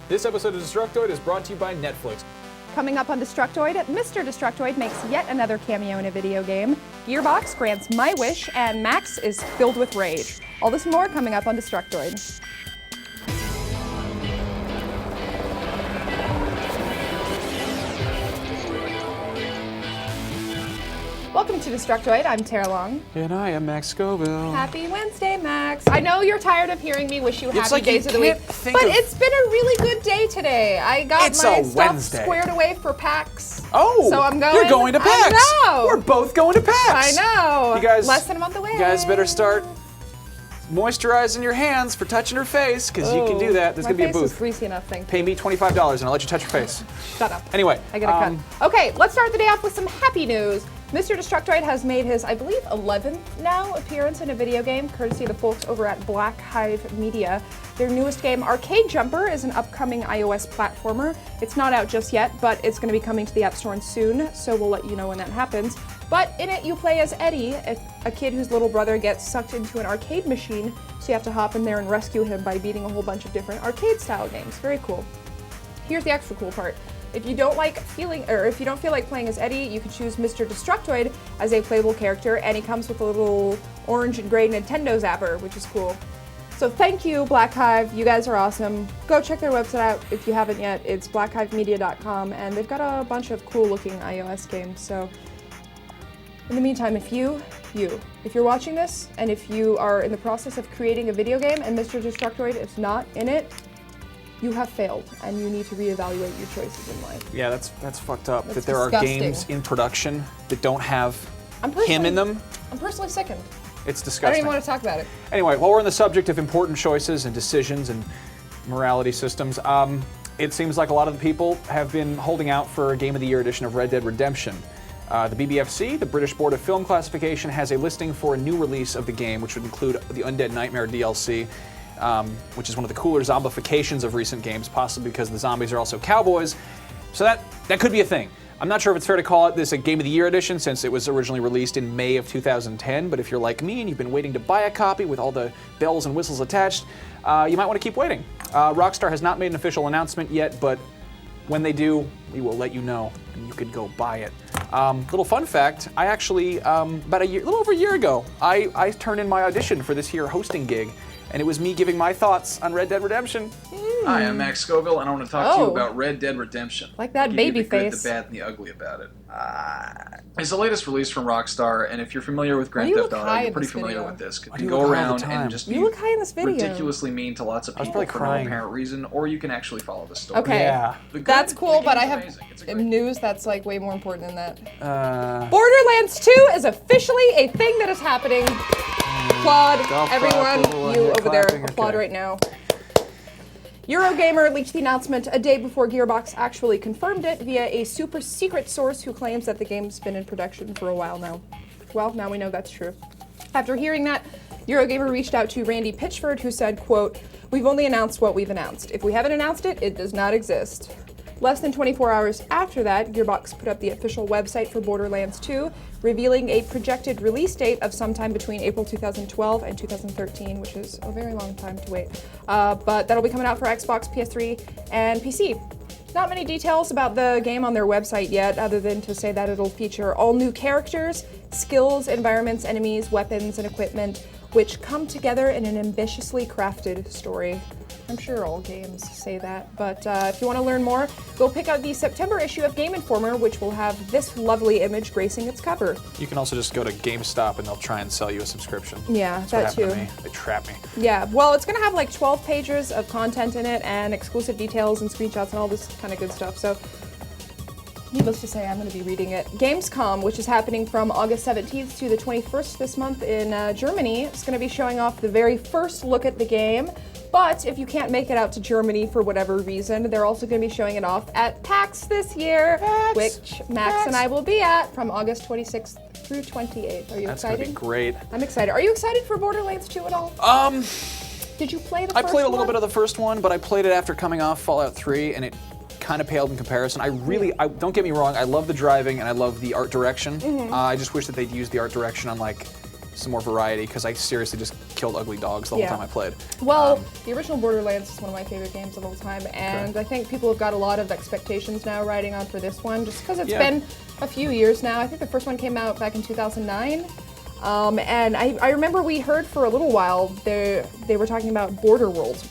This episode of Destructoid is brought to you by Netflix. Coming up on Destructoid, Mr. Destructoid makes yet another cameo in a video game, Gearbox grants my wish, and Max is filled with rage. All this and more coming up on Destructoid. Welcome to Destructoid. I'm Tara Long. And I am Max Scoville. Happy Wednesday, Max. I know you're tired of hearing me wish you happy like days of the week, but it's been a really good day today. I got my stuff squared away for PAX. Oh, so I'm going. You're going to PAX. I know. We're both going to PAX. I know. You guys, less than a month away. You guys better start moisturizing your hands for touching her face, because you can do that. There's going to be a booth. My face is greasy enough, thank you. Pay me $25 and I'll let you touch your face. Shut up. Anyway. I get a cut. Okay, let's start the day off with some happy news. Mr. Destructoid has made his, I believe, 11th now appearance in a video game, courtesy of the folks over at Black Hive Media. Their newest game, Arcade Jumper, is an upcoming iOS platformer. It's not out just yet, but it's going to be coming to the App Store soon, so we'll let you know when that happens. But in it, you play as Eddie, a kid whose little brother gets sucked into an arcade machine, so you have to hop in there and rescue him by beating a whole bunch of different arcade-style games. Very cool. Here's the extra cool part. If you don't feel like playing as Eddie, you can choose Mr. Destructoid as a playable character, and he comes with a little orange and gray Nintendo zapper, which is cool. So thank you, Black Hive. You guys are awesome. Go check their website out if you haven't yet. It's blackhivemedia.com, and they've got a bunch of cool-looking iOS games. So in the meantime, if you're watching this, and if you are in the process of creating a video game and Mr. Destructoid is not in it, you have failed, and you need to reevaluate your choices in life. Yeah, that's fucked up. That's that there disgusting. are games in production that don't have him in them. I'm personally sickened. It's disgusting. I don't even want to talk about it. Anyway, while we're on the subject of important choices and decisions and morality systems, it seems like a lot of the people have been holding out for a Game of the Year edition of Red Dead Redemption. The BBFC, the British Board of Film Classification, has a listing for a new release of the game, which would include the Undead Nightmare DLC. Which is one of the cooler zombifications of recent games, possibly because the zombies are also cowboys. So that could be a thing. I'm not sure if it's fair to call it this a Game of the Year edition, since it was originally released in May of 2010, but if you're like me and you've been waiting to buy a copy with all the bells and whistles attached, you might want to keep waiting. Rockstar has not made an official announcement yet, but when they do, we will let you know, and you could go buy it. Little fun fact, I actually, about a little over a year ago, I turned in my audition for this here hosting gig, and it was me giving my thoughts on Red Dead Redemption. Hi, I'm Max Scoville, and I want to talk to you about Red Dead Redemption. Like that baby face. The good, the bad, and the ugly about it. It's the latest release from Rockstar, and if you're familiar with Grand Theft Auto, you're pretty familiar with this. You can go around and just be ridiculously mean to lots of people for no apparent reason, or you can actually follow the story. Okay, yeah. That's cool, but I have news that's like way more important than that. Borderlands 2 is officially a thing that is happening. Applaud, everyone, you over there, applaud right now. Eurogamer leaked the announcement a day before Gearbox actually confirmed it via a super secret source who claims that the game's been in production for a while now. Well, now we know that's true. After hearing that, Eurogamer reached out to Randy Pitchford, who said, quote, "We've only announced what we've announced. If we haven't announced it, it does not exist." Less than 24 hours after that, Gearbox put up the official website for Borderlands 2, revealing a projected release date of sometime between April 2012 and 2013, which is a very long time to wait. But that'll be coming out for Xbox, PS3, and PC. Not many details about the game on their website yet, other than to say that it'll feature all new characters, skills, environments, enemies, weapons, and equipment, which come together in an ambitiously crafted story. I'm sure all games say that, but if you want to learn more, go pick out the September issue of Game Informer, which will have this lovely image gracing its cover. You can also just go to GameStop and they'll try and sell you a subscription. Yeah, That's that too. what happened to me. They trap me. Yeah, well, it's going to have like 12 pages of content in it and exclusive details and screenshots and all this kind of good stuff, so needless to say, I'm going to be reading it. Gamescom, which is happening from August 17th to the 21st this month in Germany, is going to be showing off the very first look at the game. But if you can't make it out to Germany for whatever reason, they're also going to be showing it off at PAX this year, which Max and I will be at from August 26th through 28th. Are you excited? That's going to be great. I'm excited. Are you excited for Borderlands 2 at all? Did you play the first one? I played a little bit of the first one, but I played it after coming off Fallout 3, and it kind of paled in comparison. I don't get me wrong, I love the driving and I love the art direction. I just wish that they'd used the art direction on like some more variety because I seriously just killed ugly dogs the whole time I played. Well, the original Borderlands is one of my favorite games of all time, and I think people have got a lot of expectations now riding on for this one, just because it's been a few years now. I think the first one came out back in 2009. And I remember we heard for a little while they were talking about Border Worlds,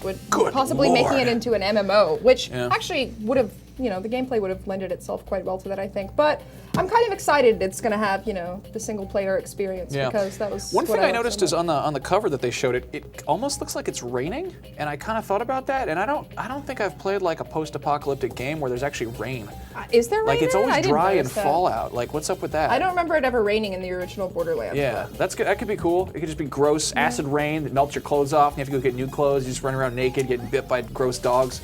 possibly making it into an MMO, which actually would have, you know, the gameplay would have lended itself quite well to that, I think. But I'm kind of excited it's going to have, you know, the single player experience because that was one thing I noticed is on the cover that they showed it almost looks like it's raining, and I kind of thought about that, and I don't think I've played like a post-apocalyptic game where there's actually rain. Is there rain? Like it's always dry in Fallout. Like what's up with that? I don't remember it ever raining in the original Borderlands. Yeah, that's good. That could be cool. It could just be gross acid rain that melts your clothes off, and you have to go get new clothes. You just run around naked, getting bit by gross dogs.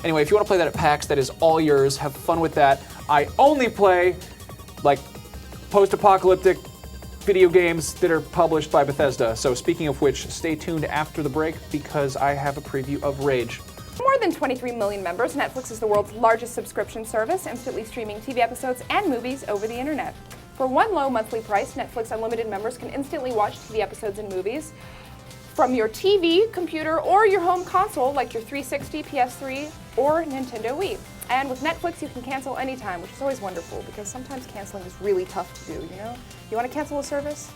Anyway, if you want to play that at PAX, that is all yours. Have fun with that. I only play like post-apocalyptic video games that are published by Bethesda. So speaking of which, stay tuned after the break because I have a preview of Rage. More than 23 million members, Netflix is the world's largest subscription service, instantly streaming TV episodes and movies over the internet. For one low monthly price, Netflix Unlimited members can instantly watch TV episodes and movies from your TV, computer, or your home console like your 360, PS3, or Nintendo Wii. And with Netflix, you can cancel anytime, which is always wonderful because sometimes canceling is really tough to do, you know? You want to cancel a service?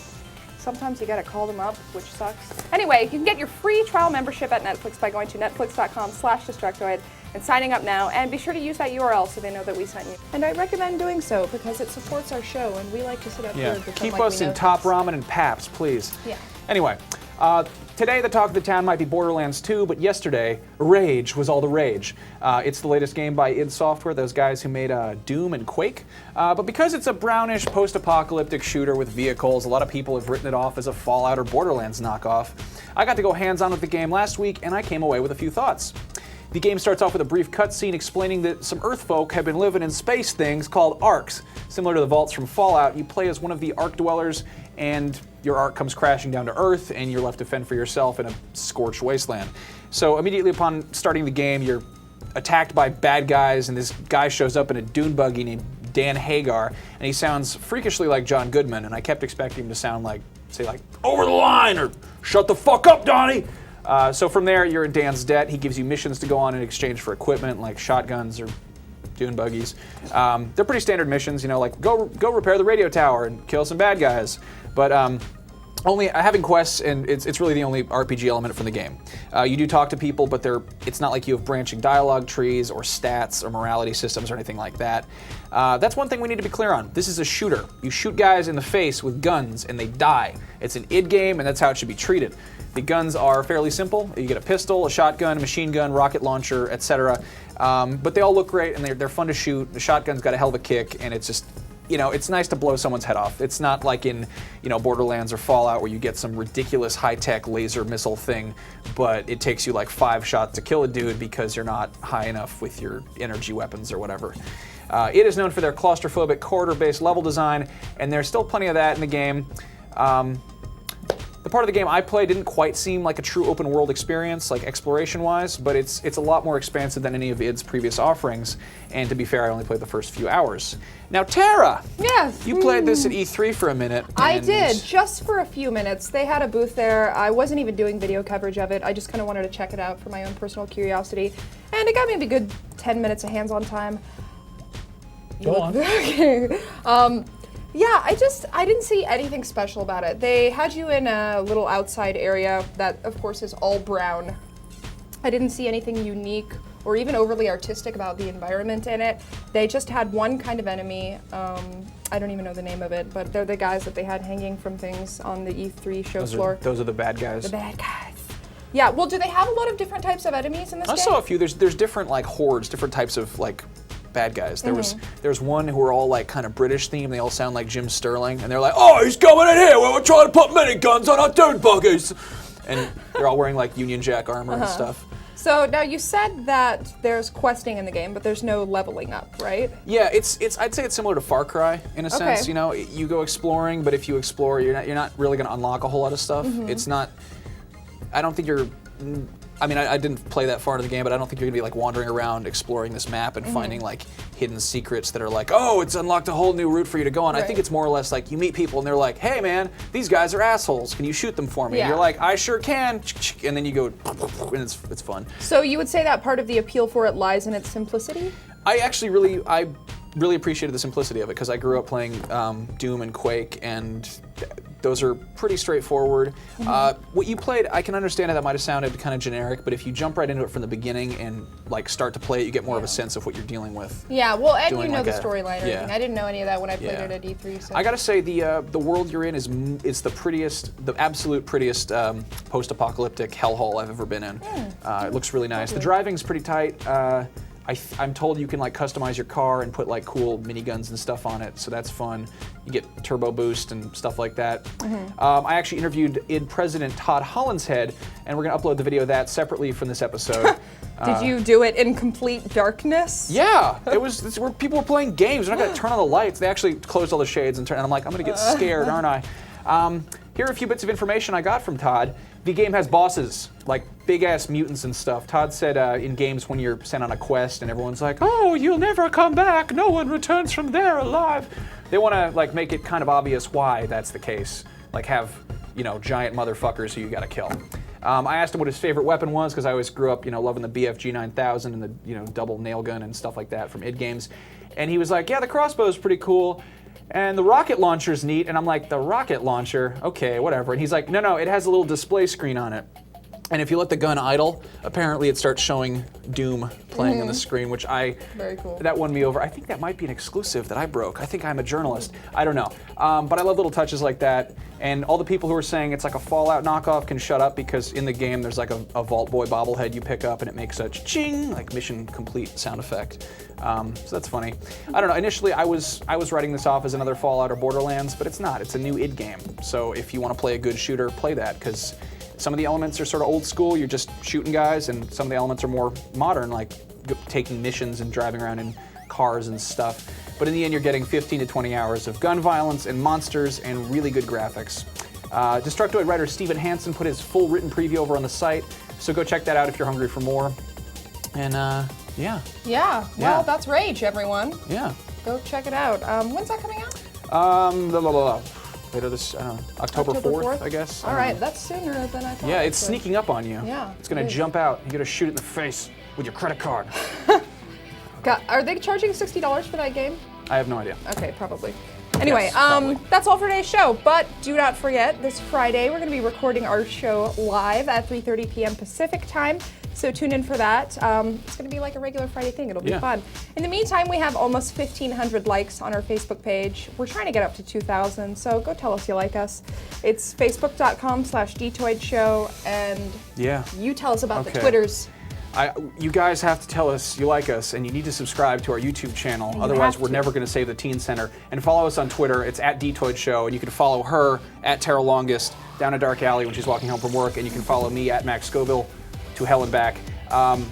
Sometimes you gotta call them up, which sucks. Anyway, you can get your free trial membership at Netflix by going to netflix.com/Destructoid and signing up now, and be sure to use that URL so they know that we sent you. And I recommend doing so because it supports our show, and we like to sit up here and pretend keep like us we know in Top things. Ramen and Paps, please. Yeah. Anyway, today the talk of the town might be Borderlands 2, but yesterday, Rage was all the rage. It's the latest game by id Software, those guys who made Doom and Quake. But because it's a brownish post-apocalyptic shooter with vehicles, a lot of people have written it off as a Fallout or Borderlands knockoff. I got to go hands-on with the game last week, and I came away with a few thoughts. The game starts off with a brief cutscene explaining that some Earth folk have been living in space things called arcs. Similar to the vaults from Fallout, you play as one of the arc dwellers, and your arc comes crashing down to Earth, and you're left to fend for yourself in a scorched wasteland. So immediately upon starting the game, you're attacked by bad guys, and this guy shows up in a dune buggy named Dan Hagar, and he sounds freakishly like John Goodman, and I kept expecting him to sound like, say like, "Over the line," or "Shut the fuck up, Donnie!" So from there, you're in Dan's debt. He gives you missions to go on in exchange for equipment like shotguns or dune buggies. They're pretty standard missions, you know, like go repair the radio tower and kill some bad guys. But only having quests, and it's really the only RPG element from the game. You do talk to people, but it's not like you have branching dialogue trees or stats or morality systems or anything like that. That's one thing we need to be clear on. This is a shooter. You shoot guys in the face with guns and they die. It's an id game, and that's how it should be treated. The guns are fairly simple. You get a pistol, a shotgun, a machine gun, rocket launcher, etc. But they all look great, and they're fun to shoot. The shotgun's got a hell of a kick, and it's just, you know, it's nice to blow someone's head off. It's not like in, you know, Borderlands or Fallout where you get some ridiculous high-tech laser missile thing, but it takes you like 5 shots to kill a dude because you're not high enough with your energy weapons or whatever. It is known for their claustrophobic corridor-based level design, and there's still plenty of that in the game. The part of the game I played didn't quite seem like a true open world experience, like exploration-wise, but it's a lot more expansive than any of id's previous offerings, and to be fair, I only played the first few hours. Now, Tara! Yes! You played this at E3 for a minute. I did, just for a few minutes. They had a booth there. I wasn't even doing video coverage of it. I just kind of wanted to check it out for my own personal curiosity, and it got me a good 10 minutes of hands-on time. Go on. Okay. Yeah, I didn't see anything special about it. They had you in a little outside area that, of course, is all brown. I didn't see anything unique or even overly artistic about the environment in it. They just had one kind of enemy. I don't even know the name of it, but they're the guys that they had hanging from things on the E3 show floor. Those are the bad guys. The bad guys. Yeah, well, do they have a lot of different types of enemies in this game? I saw a few. There's different like hordes, different types of like bad guys. There's one who are all like kind of British themed. They all sound like Jim Sterling, and they're like, "Oh, he's coming in here. We're trying to put miniguns on our dune buggies," and they're all wearing like Union Jack armor and stuff. So now you said that there's questing in the game, but there's no leveling up, right? Yeah, it's I'd say it's similar to Far Cry in a sense. You know, you go exploring, but if you explore, you're not really going to unlock a whole lot of stuff. It's not. I don't think you're I mean, I didn't play that far into the game, but I don't think you're gonna be like wandering around exploring this map and finding like hidden secrets that are like, oh, it's unlocked a whole new route for you to go on. I think it's more or less like you meet people and they're like, hey man, these guys are assholes. Can you shoot them for me? And you're like, I sure can. And then you go, and it's fun. So you would say that part of the appeal for it lies in its simplicity? I actually really appreciated the simplicity of it because I grew up playing Doom and Quake, and those are pretty straightforward. What you played, I can understand how that might have sounded kind of generic, but if you jump right into it from the beginning and like start to play it, you get more of a sense of what you're dealing with. Yeah, well, and you know the storyline and everything. I didn't know any of that when I played it at E3. So. I gotta say, the world you're in is the prettiest, the absolute prettiest post-apocalyptic hellhole I've ever been in. It looks really nice. The driving's pretty tight. I'm told you can like customize your car and put like cool miniguns and stuff on it, so that's fun. You get turbo boost and stuff like that. I actually interviewed id President Todd Hollinshead, and we're gonna upload the video of that separately from this episode. Did you do it in complete darkness? Yeah, it's where people were playing games. They're not gonna turn on the lights. They actually closed all the shades and I'm like, I'm gonna get scared, aren't I? Here are a few bits of information I got from Todd. The game has bosses, like big-ass mutants and stuff. Todd said in games when you're sent on a quest and everyone's like, oh, you'll never come back, no one returns from there alive. They want to like make it kind of obvious why that's the case. Like have, you know, giant motherfuckers who you gotta kill. I asked him what his favorite weapon was because I always grew up, you know, loving the BFG 9000 and the, you know, double nail gun and stuff like that from id games. And he was like, yeah, the crossbow's pretty cool. And the rocket launcher's neat, and I'm like, the rocket launcher? Okay, whatever. And he's like, no, it has a little display screen on it. And if you let the gun idle, apparently it starts showing Doom playing on the screen, which Very cool. That won me over. I think that might be an exclusive that I broke. I think I'm a journalist. I don't know. But I love little touches like that. And all the people who are saying it's like a Fallout knockoff can shut up because in the game there's like a Vault Boy bobblehead you pick up and it makes a ching, like mission complete sound effect. So that's funny. I don't know, initially I was writing this off as another Fallout or Borderlands, but it's not. It's a new id game. So if you want to play a good shooter, play that, because some of the elements are sort of old school, you're just shooting guys, and some of the elements are more modern, like taking missions and driving around in cars and stuff. But in the end, you're getting 15 to 20 hours of gun violence and monsters and really good graphics. Destructoid writer Steven Hansen put his full written preview over on the site, so go check that out if you're hungry for more. And yeah. Yeah, well, that's Rage, everyone. Yeah. Go check it out. When's that coming out? Later this, October 4th, I guess. All right, that's sooner than I thought. Yeah, it's sneaking up on you. Yeah. It's gonna jump out. You gotta shoot it in the face with your credit card. Are they charging $60 for that game? I have no idea. Okay, probably. Anyway, yes, that's all for today's show. But do not forget, this Friday we're going to be recording our show live at 3:30 p.m. Pacific time. So tune in for that. It's going to be like a regular Friday thing. It'll be fun. In the meantime, we have almost 1,500 likes on our Facebook page. We're trying to get up to 2,000, so go tell us you like us. It's facebook.com/DtoidShow, and you tell us about the Twitters. You guys have to tell us you like us, and you need to subscribe to our YouTube channel. Otherwise, we're never going to save the Teen Center. And follow us on Twitter. It's @DtoidShow, and you can follow her @TerraLongest down a dark alley when she's walking home from work, and you can follow me @Max Scoville to hell and back. And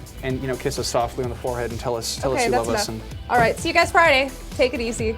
kiss us softly on the forehead and tell us you love us. All right, see you guys Friday. Take it easy.